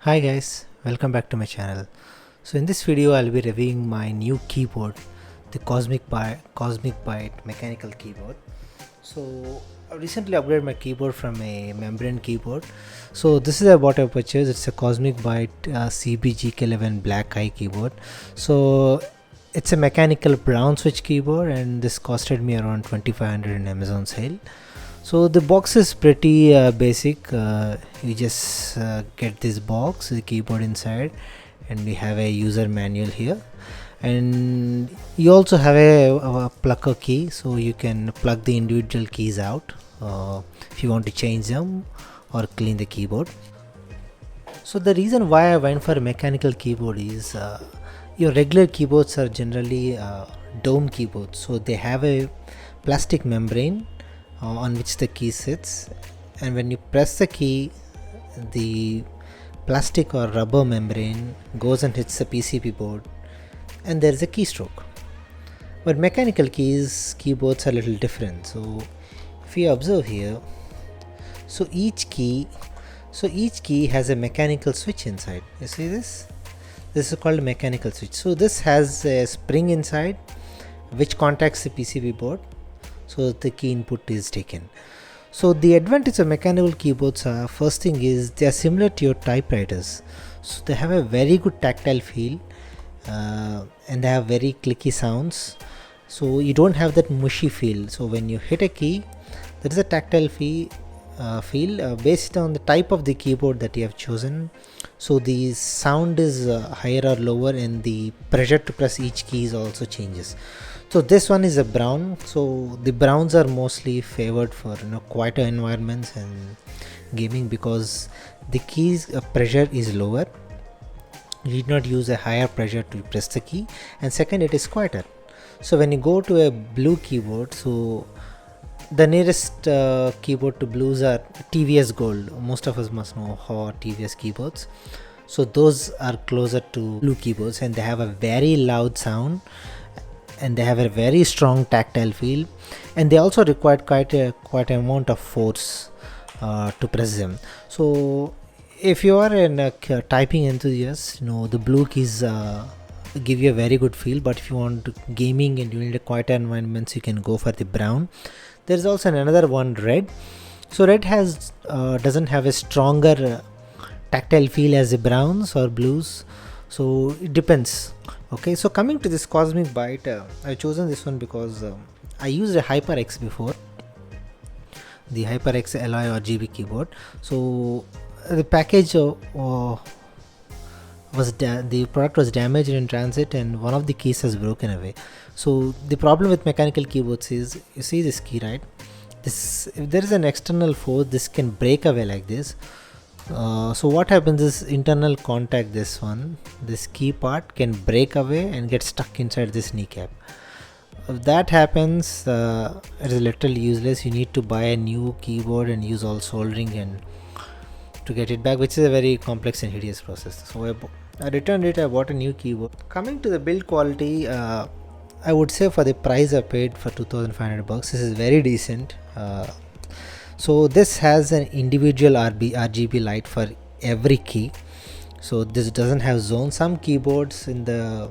Hi guys, welcome back to my channel. So in this video I'll be reviewing my new keyboard, the Cosmic Byte mechanical keyboard. So I recently upgraded my keyboard from a membrane keyboard. So this is what I purchased. It's a Cosmic Byte CBGK11 black eye keyboard. So it's a mechanical brown switch keyboard and this costed me around 2500 in Amazon sale. So the box is pretty basic. You just get this box, the keyboard inside, and we have a user manual here, and you also have a plugger key, so you can plug the individual keys out if you want to change them or clean the keyboard. So the reason why I went for a mechanical keyboard is your regular keyboards are generally dome keyboards, so they have a plastic membrane on which the key sits, and when you press the key, the plastic or rubber membrane goes and hits the PCB board and there is a keystroke. But mechanical keyboards are a little different. So if you observe here, so each key has a mechanical switch inside. You see this is called a mechanical switch. So this has a spring inside which contacts the PCB board, so the key input is taken. So the advantage of mechanical keyboards are, first thing is they are similar to your typewriters, so they have a very good tactile feel and they have very clicky sounds, so you don't have that mushy feel. So when you hit a key, there is a tactile feel based on the type of the keyboard that you have chosen. So the sound is higher or lower, and the pressure to press each key is also changes. So this one is a brown, so the browns are mostly favored for quieter environments and gaming, because the keys pressure is lower. You need not use a higher pressure to press the key, and second, it is quieter. So when you go to a blue keyboard, so the nearest keyboard to blues are TVS Gold. Most of us must know how TVS keyboards. So those are closer to blue keyboards, and they have a very loud sound, and they have a very strong tactile feel, and they also require quite an amount of force to press them. So if you are a typing enthusiast, the blue keys give you a very good feel, but if you want gaming and you need a quieter environments, you can go for the brown. There is also another one, red. So red has doesn't have a stronger tactile feel as the browns or blues, so it depends. Okay, so coming to this Cosmic Byte, I've chosen this one because I used a HyperX before, the HyperX Alloy RGB keyboard. So the package the product was damaged in transit, and one of the keys has broken away. So the problem with mechanical keyboards is, you see this key, right? If there is an external force, this can break away like this. So what happens is, internal contact, this key part can break away and get stuck inside this kneecap. If that happens, it is literally useless. You need to buy a new keyboard and use all soldering and to get it back, which is a very complex and hideous process. So I returned it. I bought a new keyboard. Coming to the build quality, I would say for the price I paid for 2,500 bucks, this is very decent. So this has an individual RGB light for every key. So this doesn't have zones. Some keyboards in the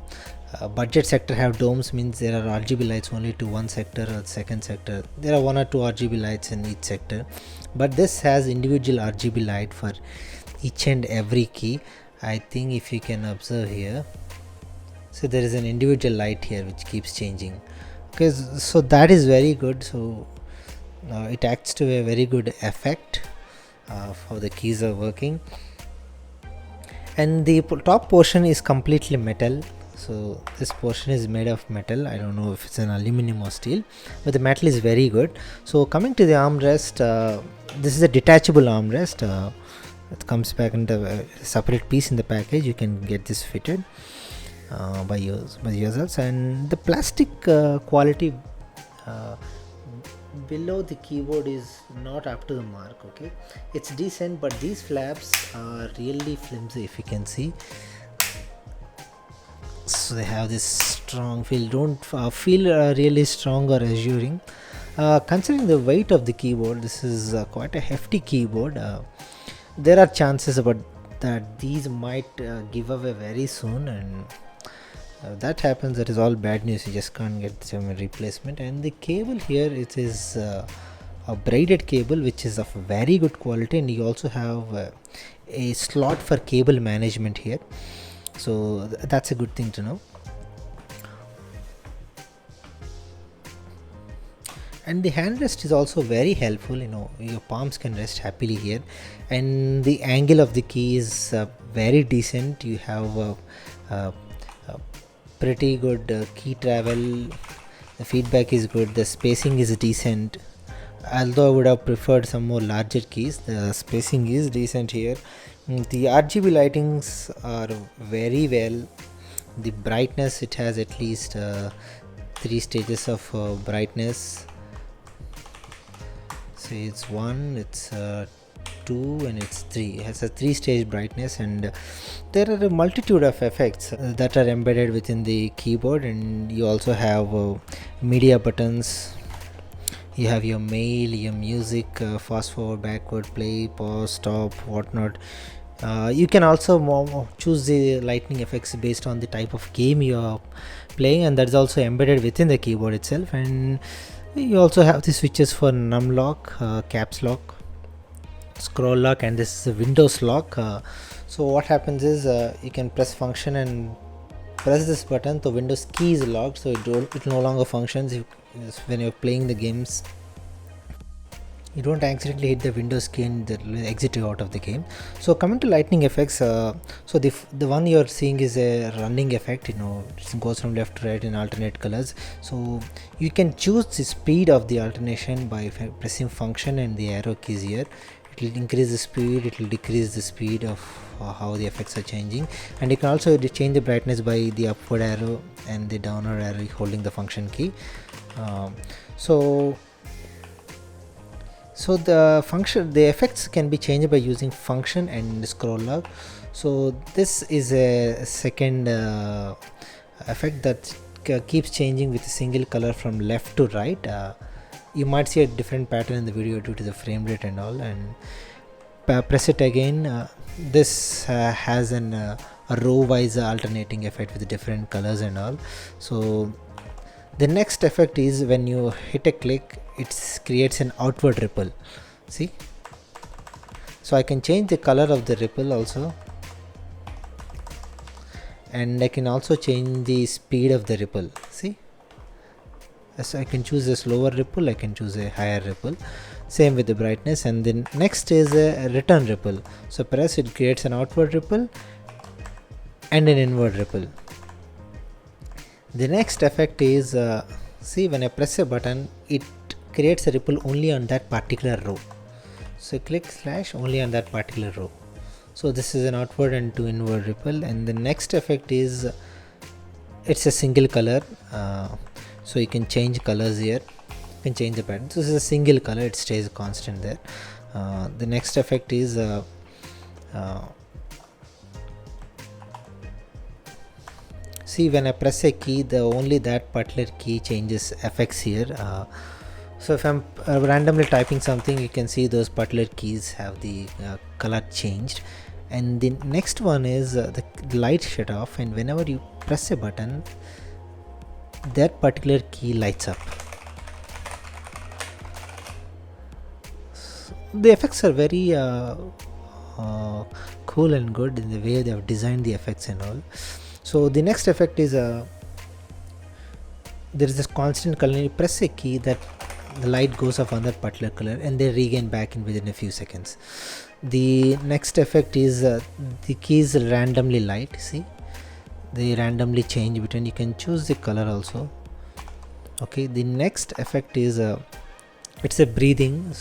budget sector have domes, means there are RGB lights only to one sector or second sector. There are one or two RGB lights in each sector, but this has individual RGB light for each and every key. I think if you can observe here, so there is an individual light here which keeps changing. Okay, so that is very good. So it acts to a very good effect of how the keys are working, and the top portion is completely metal. So this portion is made of metal. I don't know if it's an aluminum or steel, but the metal is very good. So coming to the armrest, this is a detachable armrest. It comes back in the separate piece in the package. You can get this fitted by yourselves, and the plastic quality below the keyboard is not up to the mark. Okay, it's decent, but these flaps are really flimsy, if you can see. So they have this strong feel. Don't feel really strong or assuring. Considering the weight of the keyboard, this is quite a hefty keyboard. There are chances, but that these might give away very soon, and that happens, that is all bad news. You just can't get some replacement. And the cable here, it is a braided cable which is of very good quality, and you also have a slot for cable management here, so that's a good thing to know. And the hand rest is also very helpful, you know, your palms can rest happily here, and the angle of the key is very decent. You have a pretty good key travel, the feedback is good, the spacing is decent, although I would have preferred some more larger keys. The spacing is decent here. The RGB lightings are very well. The brightness, it has at least 3 stages of brightness. So it's 1, it's 2, and it's 3. It has a 3-stage brightness, and there are a multitude of effects that are embedded within the keyboard. And you also have media buttons. You have your mail, your music, fast forward, backward, play, pause, stop, whatnot. You can also choose the lightning effects based on the type of game you are playing, and that's also embedded within the keyboard itself. And you also have the switches for num lock, caps lock, scroll lock, and this is a Windows lock. So what happens is you can press function and press this button, the Windows key is locked, so it no longer functions when you're playing the games. You don't accidentally hit the Windows key and exit you out of the game. So coming to lightning effects, so the one you're seeing is a running effect, you know, it goes from left to right in alternate colors. So you can choose the speed of the alternation by pressing function and the arrow keys here. It will increase the speed, it will decrease the speed of how the effects are changing. And you can also change the brightness by the upward arrow and the downward arrow holding the function key. So the effects can be changed by using function and scroll lock. So this is a second effect that keeps changing with a single color from left to right. You might see a different pattern in the video due to the frame rate and all. And press it again. This has a row wise alternating effect with different colors and all. So the next effect is when you hit a click, it creates an outward ripple. See, so I can change the color of the ripple also, and I can also change the speed of the ripple. See, so I can choose a slower ripple, I can choose a higher ripple, same with the brightness. And then next is a return ripple. So press, it creates an outward ripple and an inward ripple. The next effect is see, when I press a button, it creates a ripple only on that particular row. So click / only on that particular row. So this is an outward and 2 inward ripple. And the next effect is it's a single color. So you can change colors here, you can change the pattern. So this is a single color, it stays constant there. The next effect is see, when I press a key, only that particular key changes effects here. So if I'm randomly typing something, you can see those particular keys have the color changed. And the next one is the light shut off, and whenever you press a button, that particular key lights up. So the effects are very cool and good in the way they have designed the effects and all. So the next effect is there is this constant color. You press a key, that the light goes off on that particular color, and they regain back in within a few seconds. The next effect is the keys randomly light. See, they randomly change between. You can choose the color also. Okay, the next effect is it's a breathing.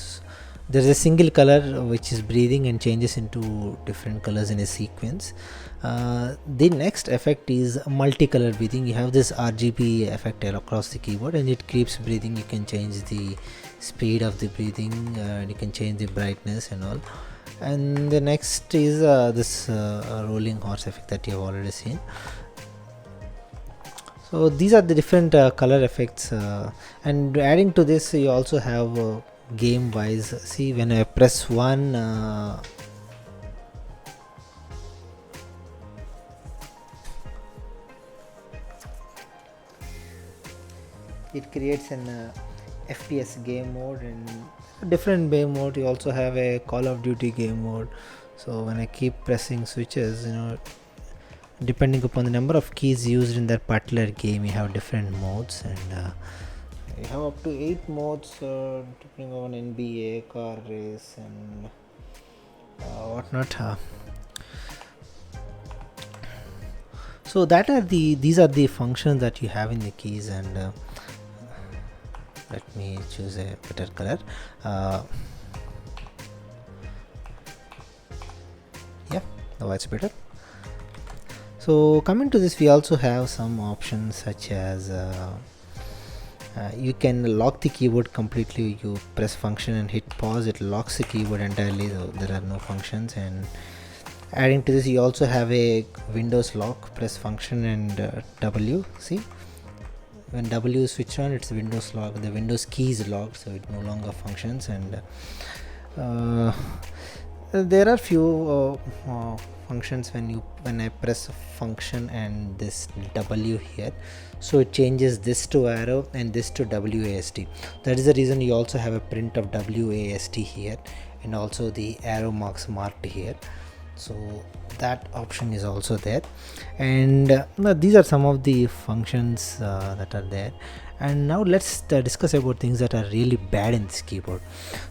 There is a single color which is breathing and changes into different colors in a sequence. The next effect is multicolor breathing. You have this RGB effect across the keyboard, and it keeps breathing. You can change the speed of the breathing, and you can change the brightness and all. And the next is this rolling horse effect that you have already seen. So these are the different color effects, and adding to this, you also have game wise. See, when I press one, it creates an FPS game mode, and different game mode. You also have a Call of Duty game mode. So when I keep pressing switches, depending upon the number of keys used in that particular game, you have different modes, and you have up to 8 modes depending on NBA, car race, and whatnot. So these are the functions that you have in the keys, and let me choose a better color. Yeah, now it's better. So coming to this, we also have some options such as you can lock the keyboard completely. You press function and hit pause, it locks the keyboard entirely, so there are no functions. And adding to this, you also have a Windows lock. Press function and W. See, when W is switched on, it's Windows lock. The Windows key is locked, so it no longer functions. And there are few functions when I press function and this W here, so it changes this to arrow and this to WASD. That is the reason you also have a print of WASD here, and also the arrow marks marked here. So that option is also there, and these are some of the functions that are there. And now let's discuss about things that are really bad in this keyboard.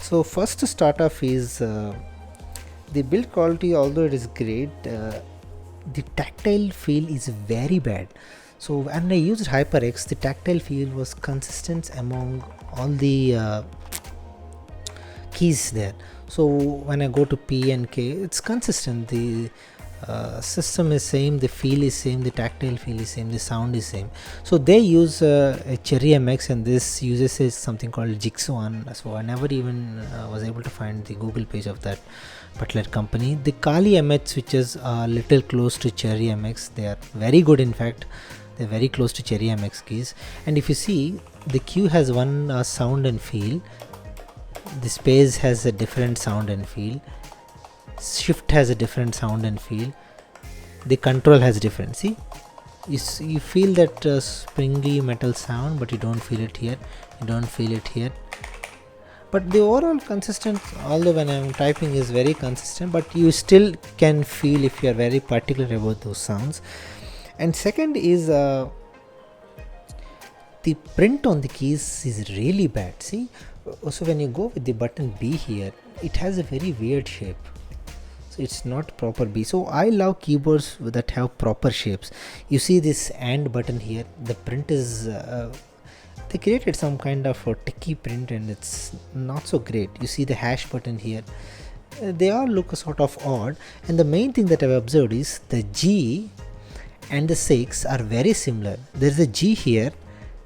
So first to start off is the build quality. Although it is great, the tactile feel is very bad. So when I used HyperX, the tactile feel was consistent among all the keys there. So when I go to P and K, it's consistent. The system is same, the feel is same, the tactile feel is same, the sound is same. So they use a Cherry MX, and this uses something called Jigsaw. So I never even was able to find the Google page of that particular company. The Kali MH switches are little close to Cherry MX. They are very good. In fact, they're very close to Cherry MX keys. And if you see, the Q has one sound and feel, the space has a different sound and feel, shift has a different sound and feel, the control has different. See, you feel that springy metal sound, but you don't feel it here, you don't feel it here. But the overall consistent, although when I'm typing, is very consistent, but you still can feel if you are very particular about those sounds. And second is the print on the keys is really bad. See, so when you go with the button B here, it has a very weird shape, so it's not proper B. So I love keyboards that have proper shapes. You see this AND button here, the print is they created some kind of a ticky print, and it's not so great. You see the hash button here, they all look sort of odd. And the main thing that I've observed is the G and the 6 are very similar. There's a G here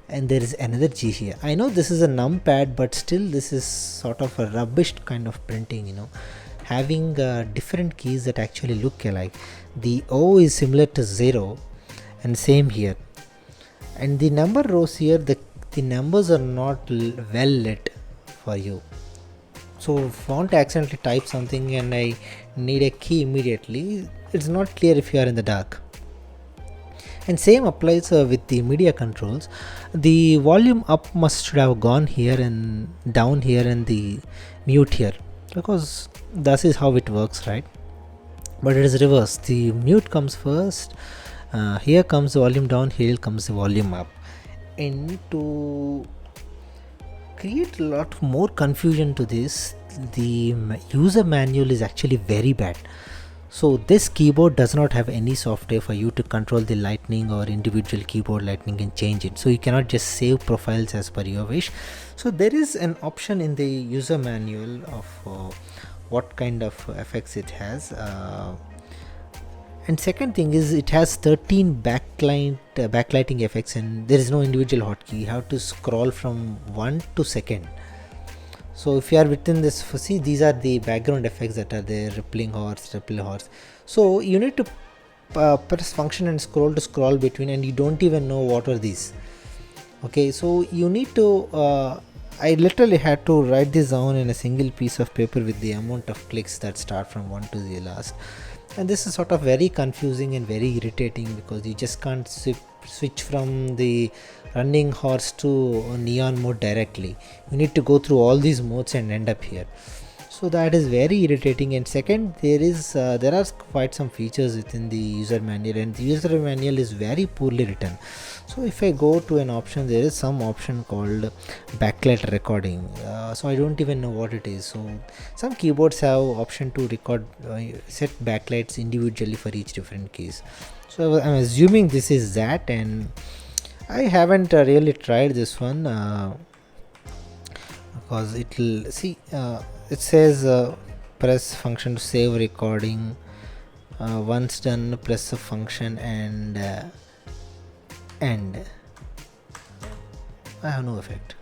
and there is another G here. I know this is a numpad, but still this is sort of a rubbish kind of printing, having different keys that actually look alike. The O is similar to 0, and same here. And the number rows here, the numbers are not well lit for you. So if I want to accidentally type something and I need a key immediately, it's not clear if you are in the dark. And same applies with the media controls. The volume up should have gone here and down here, and the mute here, because that is how it works, right? But it is reversed. The mute comes first, here comes the volume down, here comes the volume up. And to create a lot more confusion to this, the user manual is actually very bad. So this keyboard does not have any software for you to control the lightning or individual keyboard lightning and change it. So you cannot just save profiles as per your wish. So there is an option in the user manual of what kind of effects it has. And second thing is, it has 13 backlighting effects, and there is no individual hotkey. You have to scroll from 1 to 2nd. So if you are within this, see, these are the background effects that are there, rippling horse, ripple horse. So you need to press function and scroll to scroll between, and you don't even know what are these. Okay, so you need to I literally had to write this down in a single piece of paper with the amount of clicks that start from 1 to the last. And this is sort of very confusing and very irritating, because you just can't switch from the running horse to neon mode directly. You need to go through all these modes and end up here. So that is very irritating. And second, there are quite some features within the user manual, and the user manual is very poorly written. So if I go to an option, there is some option called backlight recording. So I don't even know what it is. So some keyboards have option to record set backlights individually for each different keys. So I'm assuming this is that, and I haven't really tried this one because it will see it says press function to save recording. Once done, press the function and end. I have no effect.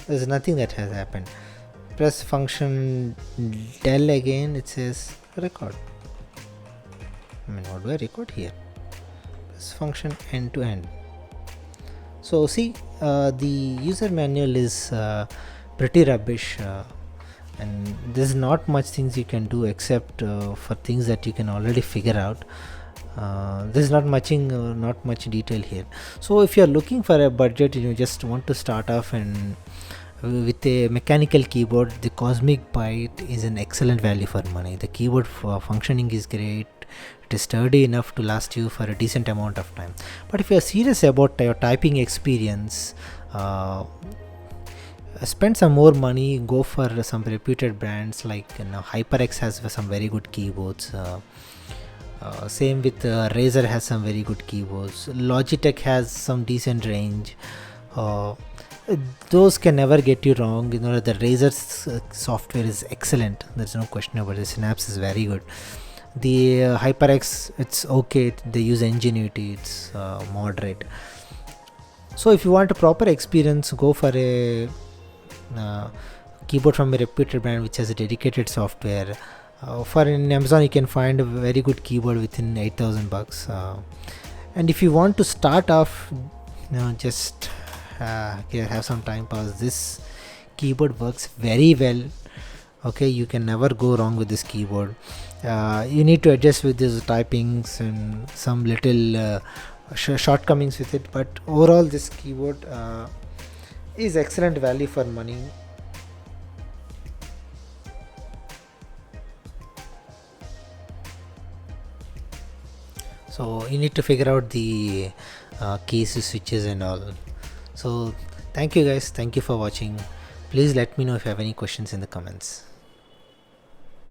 There's nothing that has happened. Press function del again, it says record. I mean, what do I record here? Press function end to end. So see, the user manual is pretty rubbish, and there's not much things you can do except for things that you can already figure out. There's not much detail here. So if you're looking for a budget and you just want to start off and with a mechanical keyboard, the Cosmic Byte is an excellent value for money. The keyboard functioning is great. It is sturdy enough to last you for a decent amount of time. But if you are serious about your typing experience, spend some more money, go for some reputed brands like HyperX has some very good keyboards. Same with Razer has some very good keyboards. Logitech has some decent range. Those can never get you wrong. The Razer's software is excellent. There's no question about it. Synapse is very good. The HyperX, it's okay. They use Ingenuity. It's moderate. So if you want a proper experience, go for a keyboard from a reputed brand which has a dedicated software. For in Amazon, you can find a very good keyboard within $8,000. And if you want to start off, just have some time pass. This keyboard works very well. Okay, you can never go wrong with this keyboard. You need to adjust with these typings and some little shortcomings with it, but overall this keyboard is excellent value for money. So you need to figure out the keys, switches and all. So thank you guys, thank you for watching. Please let me know if you have any questions in the comments.